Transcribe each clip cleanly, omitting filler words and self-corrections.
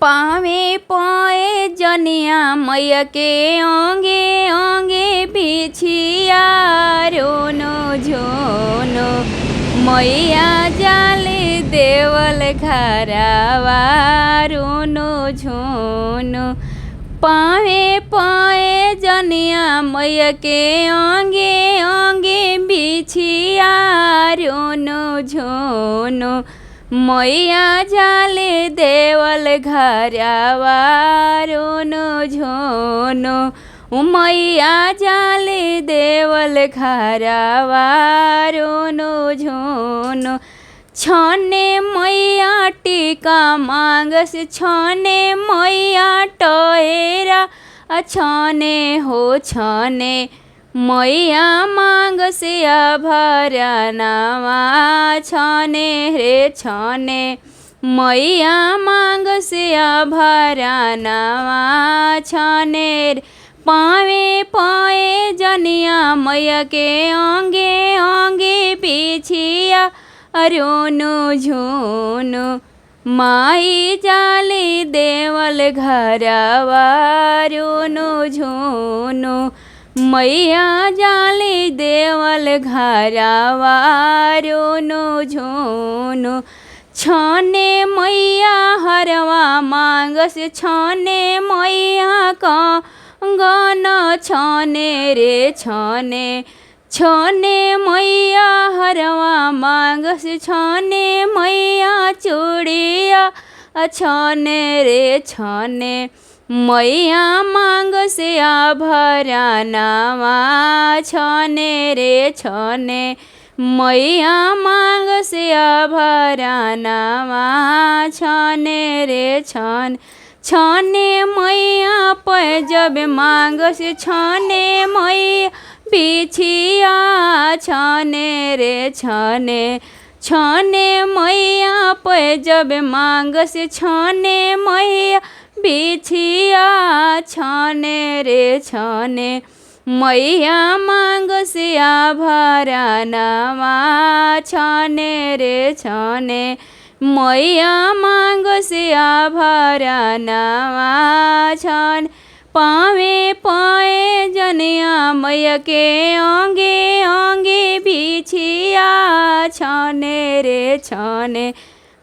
पावे पाए जनिया मैया के अंगे अंगे बिछिया रोनो झोनो मैया जाले देवल घरवा रोनो झोनो। पावे पाए जनिया मैया के अंगे अंगे बिछिया रोनो झोनो मैया जाले देवल घरवा रोनो झोनो मैया जाले देवल घरवा रोनो झोनो। छने मैया टीका मांगस छने मैया टोएरा छने हो छने मैया मांगस आभरणवा छने रे छने मैया मांगस आभरणवा छने रे। पावे पाए जनिया मैया के अंगे अंगे बिछिया रोनो झोनो माई जाले देवल घरवा रोनो झोनो मैया जाले देवल घरवा रोनो झोनो। छने मैया हरवा मांगस छने मैया कंगन छने रे छने छने मैया हरवा मांगस छने मैया चूड़िया छने रे छने मैया मांगस आभरणवा छने रे छने मैया मांगस आभरणवा छने रे छने छने मैया पैजब मांगस छने मैया बिछिया छने रे छने छने मैया पैजब मांगस छने मैया बिछिया छने रे छने मैया मांगस आभरणवा छने रे छने मैया मांगस आभरणवा छने। पावे पाए जनिया मैया के अंगे अंगे बिछिया छने रे छने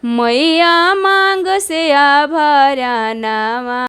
मैया मांगस आभरणवा।